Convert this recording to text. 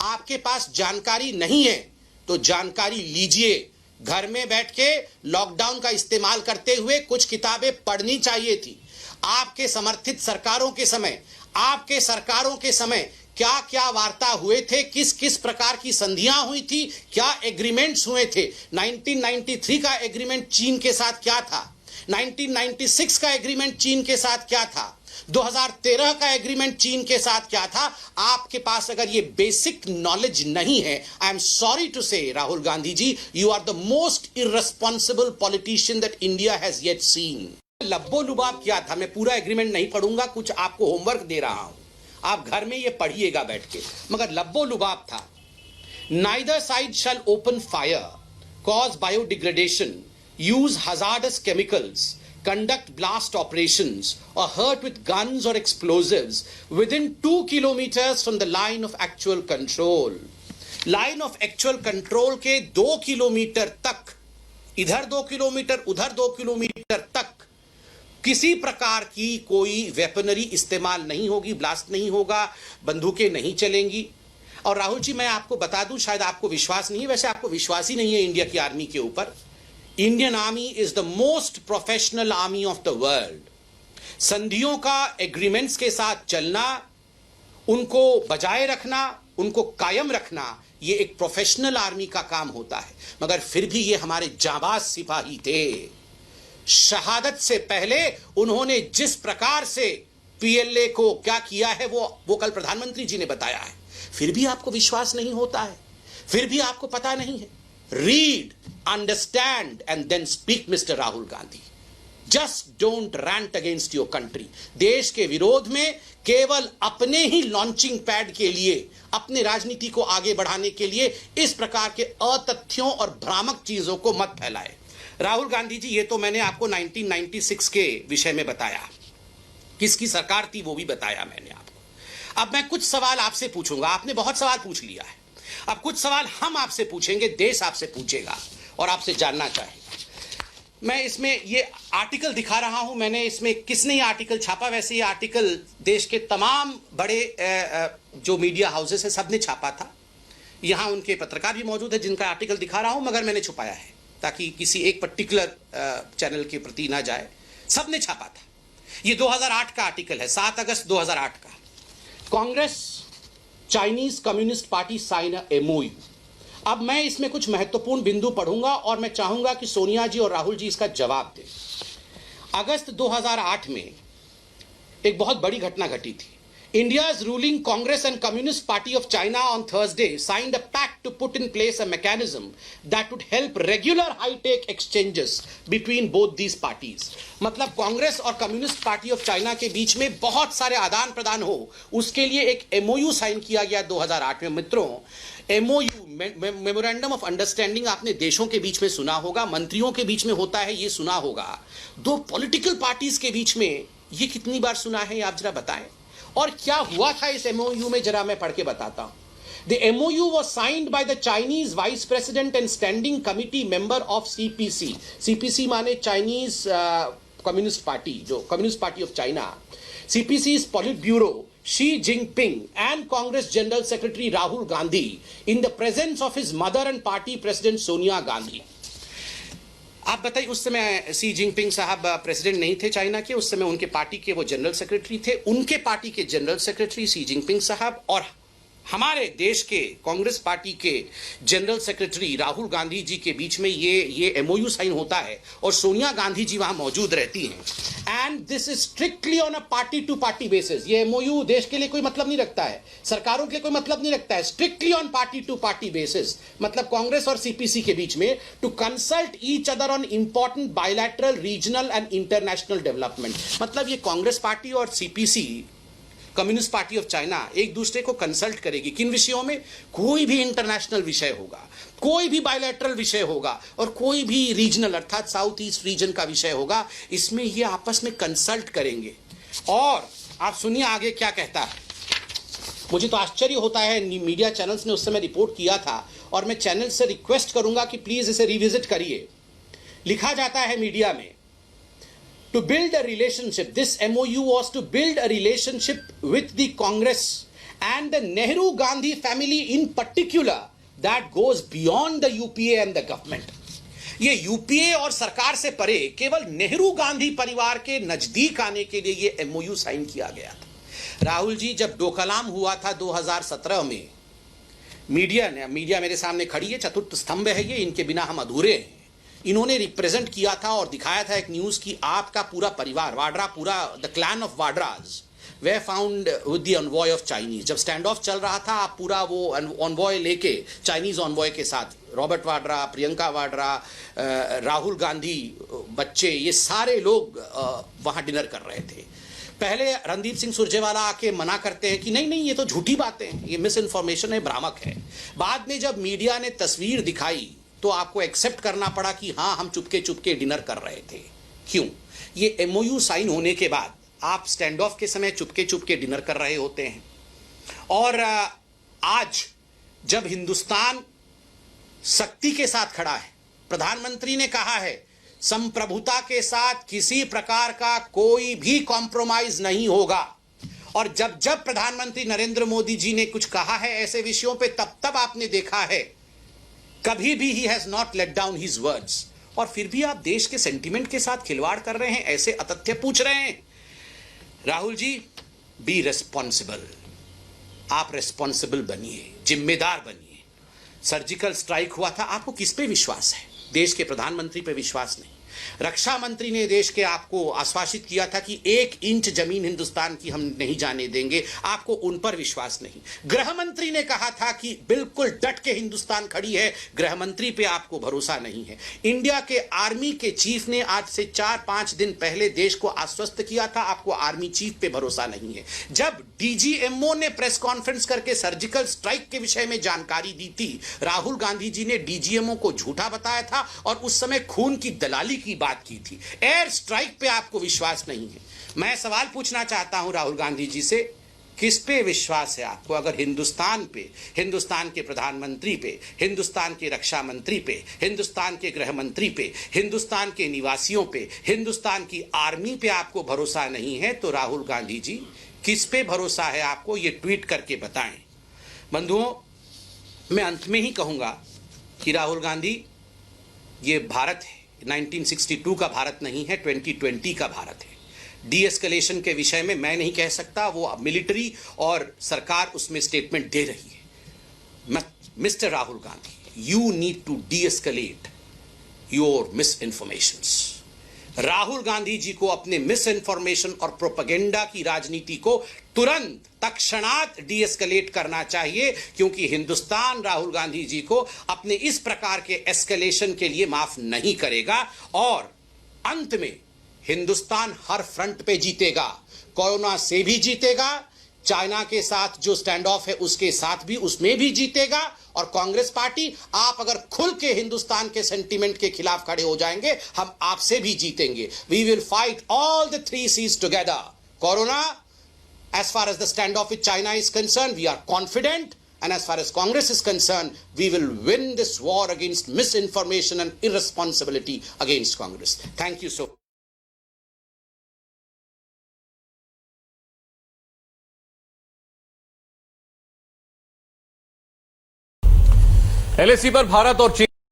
आपके पास जानकारी नहीं है तो जानकारी लीजिए। घर में बैठ के लॉकडाउन का इस्तेमाल करते हुए कुछ किताबें पढ़नी चाहिए थी। आपके समर्थित सरकारों के समय, आपके सरकारों के समय क्या क्या वार्ता हुए थे, किस किस प्रकार की संधियां हुई थी, क्या एग्रीमेंट्स हुए थे। 1993 का एग्रीमेंट चीन के साथ क्या था, 1996 का एग्रीमेंट चीन के साथ क्या था, 2013 का एग्रीमेंट चीन के साथ क्या था। आपके पास अगर ये बेसिक नॉलेज नहीं है, I am sorry to say Rahul Gandhi ji, you are the most irresponsible politician that India has yet seen. लब्बो लुबाब क्या था, मैं पूरा एग्रीमेंट नहीं पढ़ूंगा, कुछ आपको होमवर्क दे रहा हूं, आप घर में ये पढ़िएगा बैठ के। मगर लब्बो लुबाब था, neither side shall open fire, cause biodegradation, use hazardous chemicals, conduct blast operations, or hurt with guns or explosives within 2 kilometers from the line of actual control. Line of actual control के 2 kilometre तक, इधर 2 kilometre उधर 2 kilometre तक किसी प्रकार की कोई weaponry इस्तेमाल नहीं होगी, ब्लास्ट नहीं होगा, बंदूकें नहीं चलेंगी। और राहुल जी, मैं आपको बता दूं, शायद आपको विश्वास नहीं है, वैसे आपको विश्वास ही नहीं है इंडिया की आर्मी के ऊपर। Indian army is the most professional army of the world. संधियों का एग्रीमेंट्स के साथ चलना, उनको बजाय रखना, उनको कायम रखना, ये एक प्रोफेशनल आर्मी का काम होता है। मगर फिर भी ये हमारे जाबाज सिपाही थे। शहादत से पहले उन्होंने जिस प्रकार से पीएलए को क्या किया है वो कल प्रधानमंत्री जी ने बताया है। फिर भी आपको विश्वास नहीं होता है, फिर भी आपको पता नहीं है। Read, understand, and then speak, Mr. Rahul Gandhi. Just don't rant against your country. देश के विरोध में केवल अपने ही लॉन्चिंग पैड के लिए, अपने राजनीति को आगे बढ़ाने के लिए इस प्रकार के अतथ्यों और भ्रामक चीजों को मत फैलाए। राहुल गांधी जी, ये तो मैंने आपको 1996 के विषय में बताया, किसकी सरकार थी वो भी बताया मैंने आपको। अब मैं कुछ सवाल आपसे पूछूंगा, आपने बहुत सवाल पूछ लिया है, अब कुछ सवाल हम आपसे पूछेंगे, देश आपसे पूछेगा और आपसे जानना चाहेगा। मैं इसमें ये आर्टिकल दिखा रहा हूं, मैंने इसमें किसने ये आर्टिकल छापा, वैसे ये आर्टिकल देश के तमाम बड़े जो मीडिया हाउसेस है सबने छापा था। यहां उनके पत्रकार भी मौजूद है जिनका आर्टिकल दिखा रहा हूं, मगर मैंने छुपाया है ताकि किसी एक पर्टिकुलर चैनल के प्रति ना जाए। सबने छापा था। ये 2008 का आर्टिकल है, 7 अगस्त 2008 का। Congress Chinese communist Party sign MOU. अब मैं इसमें कुछ महत्वपूर्ण बिंदु पढ़ूंगा और मैं चाहूंगा कि सोनिया जी और राहुल जी इसका जवाब दें। अगस्त 2008 में एक बहुत बड़ी घटना घटी थी। India's ruling Congress and Communist Party of China on Thursday signed a pact to put in place a mechanism that would help regular high-tech exchanges between both these parties. मतलब कांग्रेस और कम्युनिस्ट पार्टी ऑफ चाइना के बीच में बहुत सारे आदान प्रदान हो, उसके लिए एक एमओयू साइन किया गया 2008 में। मित्रों, एमओयू मेमोरेंडम ऑफ अंडरस्टैंडिंग आपने देशों के बीच में सुना होगा, मंत्रियों के बीच में होता है ये सुना होगा, दो पॉलिटिकल पार्टीज के बीच में ये कितनी बार सुना है, आप जरा बताएं। और क्या हुआ था इस एमओयू में, जरा मैं पढ़ के बताता हूं। The MoU was signed by the Chinese vice president and standing committee member of CPC. CPC माने चाइनीज कम्युनिस्ट पार्टी, जो communist party of China. CPC's politburo Xi Jinping and Congress General Secretary Rahul Gandhi in the presence of his mother and party president Sonia Gandhi. आप बताइए, उस समय सी Jinping साहब president नहीं थे China के, उस समय उनके पार्टी के वो जनरल सेक्रेटरी थे। उनके पार्टी के जनरल सेक्रेटरी सी जिनपिंग साहब और हमारे देश के कांग्रेस पार्टी के जनरल सेक्रेटरी राहुल गांधी जी के बीच में ये एमओयू साइन होता है और सोनिया गांधी जी वहां मौजूद रहती हैं। And this is strictly on a party to party basis. ये एमओयू देश के लिए कोई मतलब नहीं रखता है, सरकारों के लिए कोई मतलब नहीं रखता है। Strictly on party to party basis, मतलब कांग्रेस और सीपीसी के बीच में, to consult each other on important bilateral, regional and international development. मतलब ये कांग्रेस पार्टी और CPC, Communist party of China, एक दूसरे को कंसल्ट करेगी। किन विषयों में? कोई भी इंटरनेशनल विषय होगा, कोई भी बायलैटरल विषय होगा और कोई भी रीजनल अर्थात साउथ ईस्ट रीजन का विषय होगा, इसमें ये आपस में कंसल्ट करेंगे। और आप सुनिए आगे क्या कहता है। मुझे तो आश्चर्य होता है, मीडिया चैनल्स ने उस समय रिपोर्ट किया था और मैं चैनल से रिक्वेस्ट करूंगा कि प्लीज इसे रिविजिट करिए। लिखा जाता है मीडिया में, to build a relationship, this MOU was to build a relationship with the Congress and the Nehru Gandhi family in particular that goes beyond the UPA and the government. ये UPA और सरकार से परे केवल नेहरू गांधी परिवार के नजदीक आने के लिए ये एमओयू साइन किया गया था। राहुल जी, जब डोकलाम हुआ था 2017 में, मीडिया मेरे सामने खड़ी है, चतुर्थ स्तंभ है ये, इनके बिना हम अधूरे हैं। इन्होंने रिप्रेजेंट किया था और दिखाया था एक न्यूज की आपका पूरा परिवार वाड्रा, पूरा द क्लैन ऑफ वाड्राज वे found with the envoy of Chinese. जब स्टैंड ऑफ चल रहा था, आप पूरा वो ऑनवॉय लेके, चाइनीज ऑनवॉय के साथ, रॉबर्ट वाड्रा, प्रियंका वाड्रा, राहुल गांधी, बच्चे, ये सारे लोग वहां डिनर कर रहे थे। पहले रणदीप सिंह सुरजेवाला आके मना करते हैं कि नहीं नहीं, ये तो झूठी बातें हैं, ये मिस इन्फॉर्मेशन है, भ्रामक है। बाद में जब मीडिया ने तस्वीर दिखाई तो आपको एक्सेप्ट करना पड़ा कि हाँ, हम चुपके चुपके डिनर कर रहे थे। क्यों? ये एमओयू साइन होने के बाद आप स्टैंड ऑफ के समय चुपके चुपके डिनर कर रहे होते हैं। और आज जब हिंदुस्तान शक्ति के साथ खड़ा है, प्रधानमंत्री ने कहा है संप्रभुता के साथ किसी प्रकार का कोई भी कॉम्प्रोमाइज नहीं होगा। और जब जब प्रधानमंत्री नरेंद्र मोदी जी ने कुछ कहा है ऐसे विषयों पे, तब तब आपने देखा है कभी भी he has not let down his words. और फिर भी आप देश के सेंटिमेंट के साथ खिलवाड़ कर रहे हैं, ऐसे अतथ्य पूछ रहे हैं। राहुल जी, बी रेस्पॉन्सिबल, आप रेस्पॉन्सिबल बनिए, जिम्मेदार बनिए। सर्जिकल स्ट्राइक हुआ था, आपको किस पे विश्वास है? देश के प्रधानमंत्री पे विश्वास नहीं। रक्षा मंत्री ने देश के आपको आश्वासित किया था कि 1 इंच जमीन हिंदुस्तान की हम नहीं जाने देंगे, आपको उन पर विश्वास नहीं। गृह मंत्री ने कहा था कि बिल्कुल डट के हिंदुस्तान खड़ी है, गृह मंत्री पे आपको भरोसा नहीं है। इंडिया के आर्मी के चीफ ने आज से 4-5 दिन पहले देश को आश्वस्त किया था, आपको आर्मी चीफ पे भरोसा नहीं है। जब डीजीएमओ ने प्रेस कॉन्फ्रेंस करके सर्जिकल स्ट्राइक के विषय में जानकारी दी थी, राहुल गांधी जी ने डीजीएमओ को झूठा बताया था और उस समय खून की दलाली की बात की थी। एयर स्ट्राइक पे आपको विश्वास नहीं है। मैं सवाल पूछना चाहता हूं राहुल गांधी जी से, किस पे विश्वास है आपको? अगर हिंदुस्तान पे, हिंदुस्तान के प्रधानमंत्री पे, हिंदुस्तान के रक्षा मंत्री पे, हिंदुस्तान के गृह मंत्री पे, हिंदुस्तान के निवासियों पे, हिंदुस्तान की आर्मी पे आपको भरोसा नहीं है, तो राहुल गांधी जी किस पे भरोसा है आपको? ये ट्वीट करके बताएं। बंधुओं, मैं अंत में ही कहूंगा कि राहुल गांधी, ये भारत है, 1962 का भारत नहीं है, 2020 का भारत है। डी एस्केलेशन के विषय में मैं नहीं कह सकता, वो मिलिट्री और सरकार उसमें स्टेटमेंट दे रही है। Mister Rahul Gandhi, you need to deescalate your मिस इन्फॉर्मेशंस। राहुल गांधी जी को अपने मिस इन्फॉर्मेशन और प्रोपेगेंडा की राजनीति को तुरंत तत्क्षणात डी एस्केलेट करना चाहिए, क्योंकि हिंदुस्तान राहुल गांधी जी को अपने इस प्रकार के एस्केलेशन के लिए माफ नहीं करेगा। और अंत में हिंदुस्तान हर फ्रंट पे जीतेगा, कोरोना से भी जीतेगा, चाइना के साथ जो स्टैंड ऑफ है उसके साथ भी, उसमें भी जीतेगा। और कांग्रेस पार्टी, आप अगर खुल के हिंदुस्तान के सेंटीमेंट के खिलाफ खड़े हो जाएंगे, हम आपसे भी जीतेंगे। We will fight all the 3 C's together. Corona, as far as the standoff with China is concerned, we are confident, and as far as Congress is concerned, we will win this war against misinformation and irresponsibility against Congress. Thank you so much. LAC पर भारत और चीन